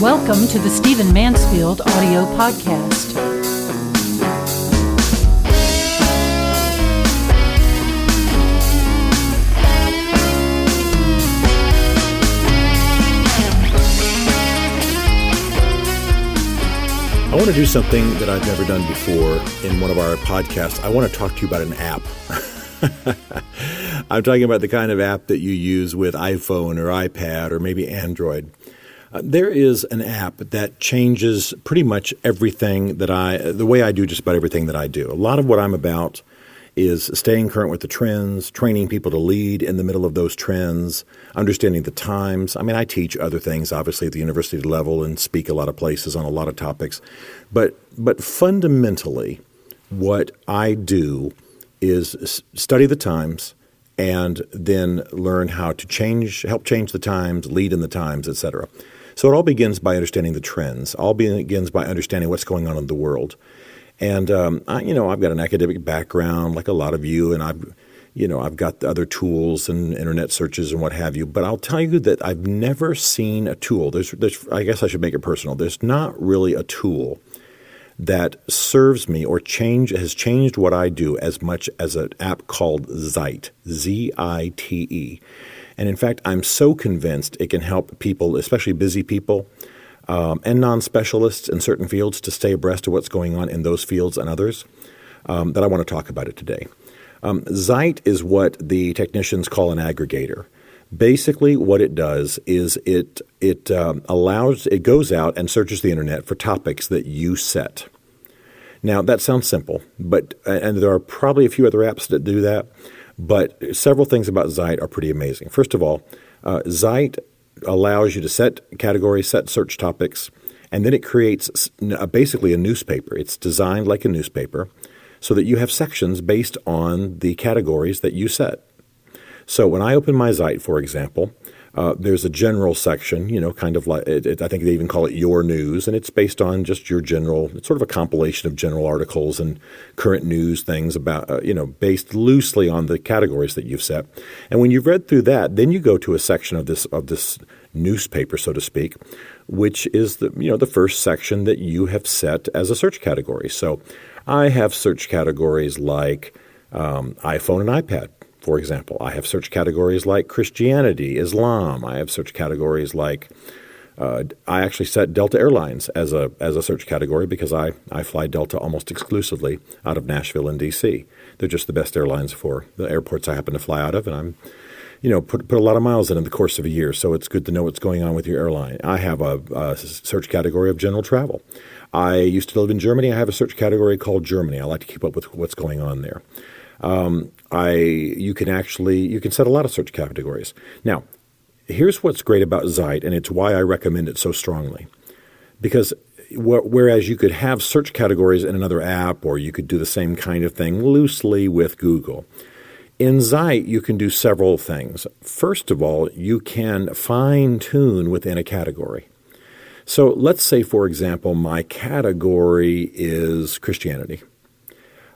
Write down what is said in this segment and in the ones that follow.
Welcome to the Stephen Mansfield audio podcast. I want to do something that I've never done before in one of our podcasts. I want to talk to you about an app. I'm talking about the kind of app that you use with iPhone or iPad or maybe Android. There is an app that changes pretty much everything the way I do just about everything that I do. A lot of what I'm about is staying current with the trends, training people to lead in the middle of those trends, understanding the times. I mean, I teach other things, obviously, at the university level and speak a lot of places on a lot of topics. But fundamentally, what I do is study the times and then learn how to help change the times, lead in the times, etc. So it all begins by understanding the trends. All begins by understanding what's going on in the world. And I've got an academic background, like a lot of you, and I've got the other tools and internet searches and what have you. But I'll tell you that I've never seen a tool. I guess I should make it personal. There's not really a tool that serves me or has changed what I do as much as an app called Zite, Z-I-T-E. And in fact, I'm so convinced it can help people, especially busy people, and non-specialists in certain fields to stay abreast of what's going on in those fields and others, that I want to talk about it today. Zite is what the technicians call an aggregator. Basically, what it does is it goes out and searches the internet for topics that you set. Now, that sounds simple, and there are probably a few other apps that do that, but several things about Zite are pretty amazing. First of all, Zite allows you to set categories, set search topics, and then it creates basically a newspaper. It's designed like a newspaper so that you have sections based on the categories that you set. So when I open my Zite, for example, there's a general section, kind of like, I think they even call it Your News, and it's based on just your general, it's sort of a compilation of general articles and current news things about, based loosely on the categories that you've set. And when you've read through that, then you go to a section of this newspaper, so to speak, which is the first section that you have set as a search category. So I have search categories like iPhone and iPad. For example, I have search categories like Christianity, Islam. I have search categories like I actually set Delta Airlines as a search category because I fly Delta almost exclusively out of Nashville and D.C. They're just the best airlines for the airports I happen to fly out of, and I'm put a lot of miles in the course of a year, so it's good to know what's going on with your airline. I have a search category of general travel. I used to live in Germany. I have a search category called Germany. I like to keep up with what's going on there. You can set a lot of search categories. Now, here's what's great about Zite, and it's why I recommend it so strongly. Because whereas you could have search categories in another app, or you could do the same kind of thing loosely with Google, in Zite you can do several things. First of all, you can fine-tune within a category. So let's say, for example, my category is Christianity.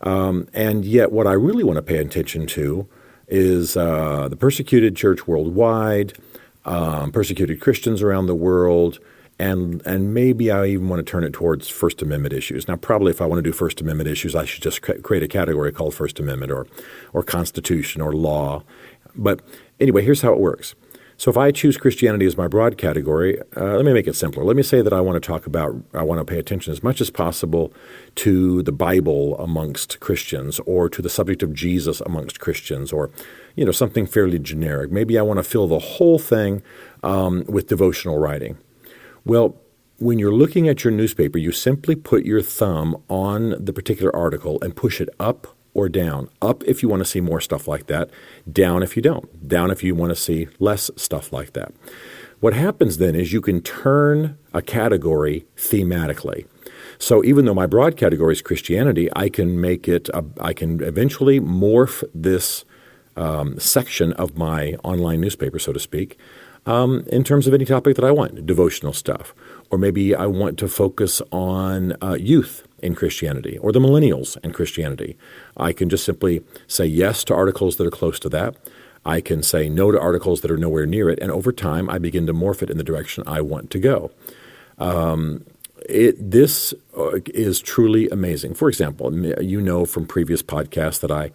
And yet what I really want to pay attention to is the persecuted church worldwide, persecuted Christians around the world, and maybe I even want to turn it towards First Amendment issues. Now, probably if I want to do First Amendment issues, I should just create a category called First Amendment or Constitution or Law. But anyway, here's how it works. So if I choose Christianity as my broad category, let me make it simpler. Let me say that I want to pay attention as much as possible to the Bible amongst Christians, or to the subject of Jesus amongst Christians, or, something fairly generic. Maybe I want to fill the whole thing with devotional writing. Well, when you're looking at your newspaper, you simply put your thumb on the particular article and push it up or down. Up if you want to see more stuff like that, down if you don't, down if you want to see less stuff like that. What happens then is you can turn a category thematically. So even though my broad category is Christianity, I can eventually morph this section of my online newspaper, so to speak, in terms of any topic that I want, devotional stuff. Or maybe I want to focus on youth in Christianity, or the millennials in Christianity. I can just simply say yes to articles that are close to that. I can say no to articles that are nowhere near it, and over time I begin to morph it in the direction I want to go. This is truly amazing. For example, you know from previous podcasts that I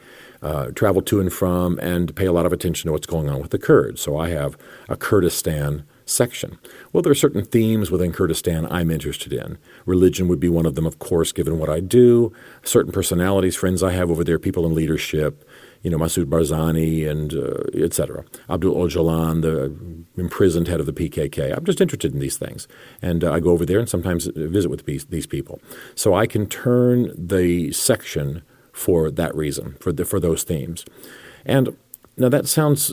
travel to and from and pay a lot of attention to what's going on with the Kurds. So I have a Kurdistan section. Well, there are certain themes within Kurdistan I'm interested in. Religion would be one of them, of course, given what I do. Certain personalities, friends I have over there, people in leadership, Masoud Barzani and et cetera. Abdul Öcalan, the imprisoned head of the PKK. I'm just interested in these things. And I go over there and sometimes visit with these people. So I can turn the section for that reason, for those themes. And now that sounds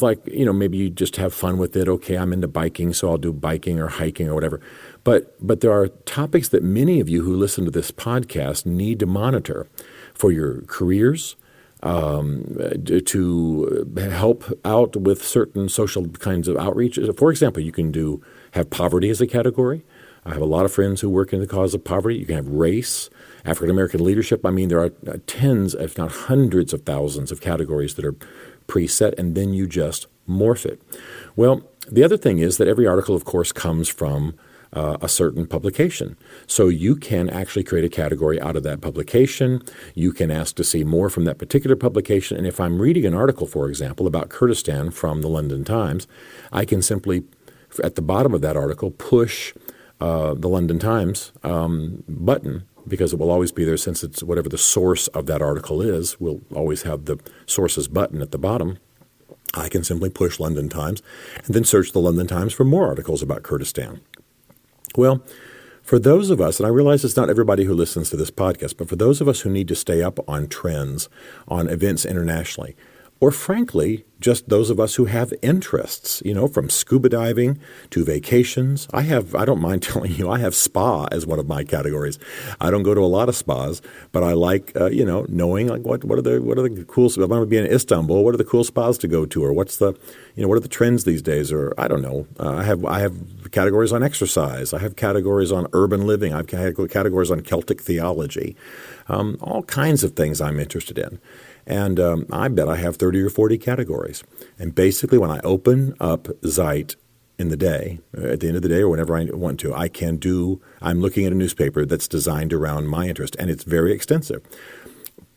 like, maybe you just have fun with it. Okay, I'm into biking, so I'll do biking or hiking or whatever. But there are topics that many of you who listen to this podcast need to monitor for your careers, to help out with certain social kinds of outreach. For example, you can have poverty as a category. I have a lot of friends who work in the cause of poverty. You can have race, African American leadership. I mean, there are tens, if not hundreds of thousands of categories that are preset, and then you just morph it. Well, the other thing is that every article, of course, comes from a certain publication. So you can actually create a category out of that publication. You can ask to see more from that particular publication. And if I'm reading an article, for example, about Kurdistan from the London Times, I can simply, at the bottom of that article, push the London Times button, because it will always be there since it's whatever the source of that article is. We'll always have the sources button at the bottom. I can simply push London Times and then search the London Times for more articles about Kurdistan. Well, for those of us, and I realize it's not everybody who listens to this podcast, but for those of us who need to stay up on trends, on events internationally, or frankly, just those of us who have interests, from scuba diving to vacations. I don't mind telling you, I have spa as one of my categories. I don't go to a lot of spas, but I like, knowing like what are the cool, if I'm going to be in Istanbul, what are the cool spas to go to, or what are the trends these days, or I don't know. I have categories on exercise. I have categories on urban living. I have categories on Celtic theology, all kinds of things I'm interested in. And I bet I have 30 or 40 categories. And basically when I open up Zite in the day, at the end of the day or whenever I want to, I'm looking at a newspaper that's designed around my interest, and it's very extensive.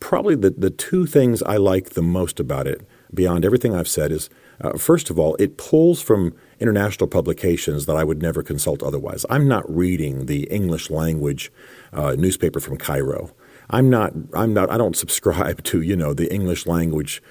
Probably the two things I like the most about it, beyond everything I've said, is first of all, it pulls from international publications that I would never consult otherwise. I'm not reading the English language newspaper from Cairo. I don't subscribe to, the English language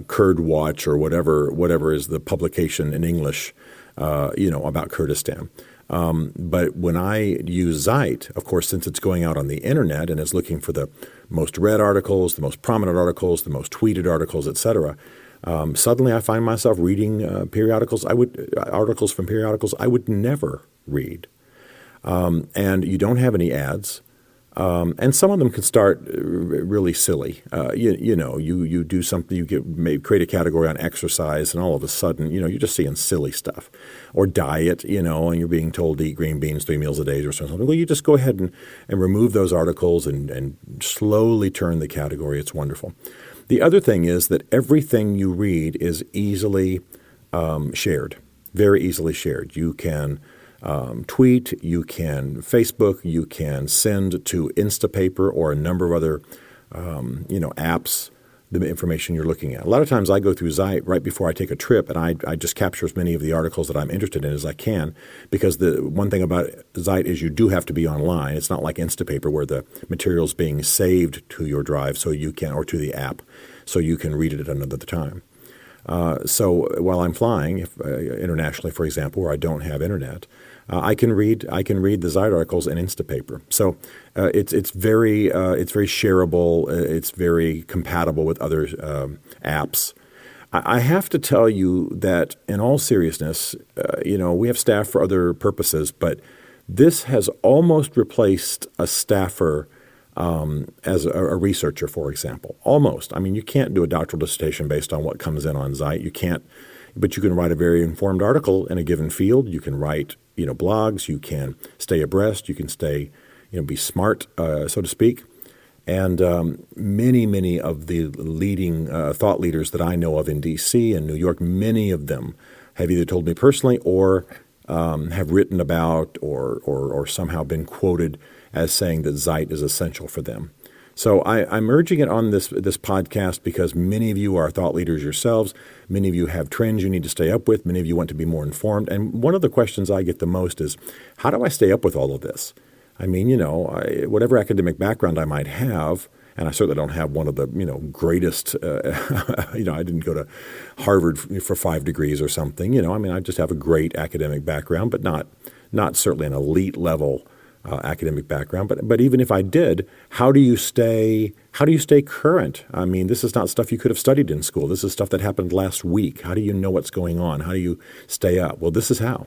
Kurd Watch or whatever is the publication in English, about Kurdistan. But when I use Zite, of course, since it's going out on the internet and is looking for the most read articles, the most prominent articles, the most tweeted articles, et cetera, suddenly I find myself reading articles from periodicals I would never read. And you don't have any ads. And some of them can start really silly. You do something, you create a category on exercise, and all of a sudden, you're just seeing silly stuff. Or diet, and you're being told to eat green beans 3 meals a day or something. Well, you just go ahead and remove those articles and slowly turn the category. It's wonderful. The other thing is that everything you read is easily shared, very easily shared. You can tweet, you can Facebook, you can send to Instapaper or a number of other, apps, the information you're looking at. A lot of times I go through Zite right before I take a trip, and I just capture as many of the articles that I'm interested in as I can, because the one thing about Zite is you do have to be online. It's not like Instapaper where the material's being saved to your drive or to the app, so you can read it at another time. So while I'm flying, internationally, for example, where I don't have internet, I can read the Zite articles in Instapaper. So it's very shareable. It's very compatible with other apps. I have to tell you that in all seriousness, we have staff for other purposes, but this has almost replaced a staffer as a researcher, for example. Almost. I mean, you can't do a doctoral dissertation based on what comes in on Zite. You can't, but you can write a very informed article in a given field. You can write, blogs. You can stay abreast. You can stay, be smart, so to speak. And many of the leading thought leaders that I know of in D.C. and New York, many of them have either told me personally or have written about or somehow been quoted as saying that Zite is essential for them. So I'm urging it on this podcast because many of you are thought leaders yourselves. Many of you have trends you need to stay up with. Many of you want to be more informed. And one of the questions I get the most is, how do I stay up with all of this? I mean, whatever academic background I might have, and I certainly don't have one of the, greatest, I didn't go to Harvard for 5 degrees or something, I just have a great academic background, but not certainly an elite level academic background. But even if I did, how do you stay current? I mean, this is not stuff you could have studied in school. This is stuff that happened last week. How do you know what's going on? How do you stay up? Well, this is how.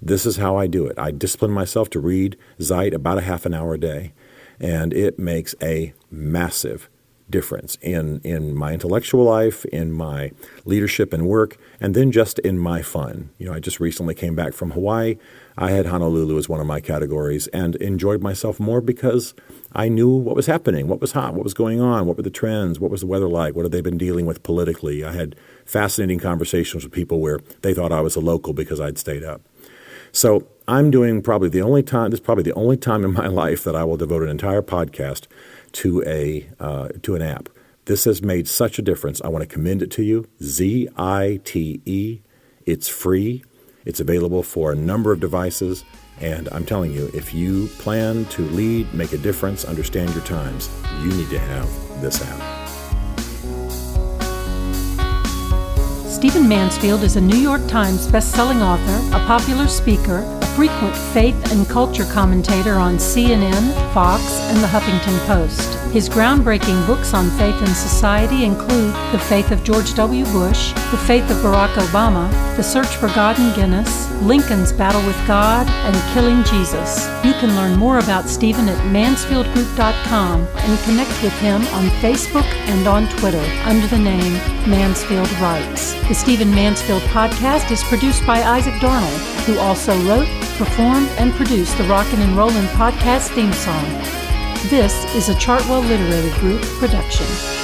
This is how I do it. I discipline myself to read Zite about a half an hour a day, and it makes a massive difference in my intellectual life, in my leadership and work, and then just in my fun. I just recently came back from Hawaii. I had Honolulu as one of my categories and enjoyed myself more because I knew what was happening, what was hot, what was going on, what were the trends, what was the weather like, what had they been dealing with politically. I had fascinating conversations with people where they thought I was a local because I'd stayed up. So I'm doing this is probably the only time in my life that I will devote an entire podcast to an app. This has made such a difference. I want to commend it to you. Zite. It's free. It's available for a number of devices. And I'm telling you, if you plan to lead, make a difference, understand your times, you need to have this app. Stephen Mansfield is a New York Times best-selling author, a popular speaker, a frequent faith and culture commentator on CNN, Fox, and the Huffington Post. His groundbreaking books on faith and society include The Faith of George W. Bush, The Faith of Barack Obama, The Search for God in Guinness, Lincoln's Battle with God, and Killing Jesus. You can learn more about Stephen at mansfieldgroup.com and connect with him on Facebook and on Twitter under the name Mansfield Writes. The Stephen Mansfield podcast is produced by Isaac Darnold, who also wrote, performed, and produced the Rockin' and Rollin' podcast theme song. This is a Chartwell Literary Group production.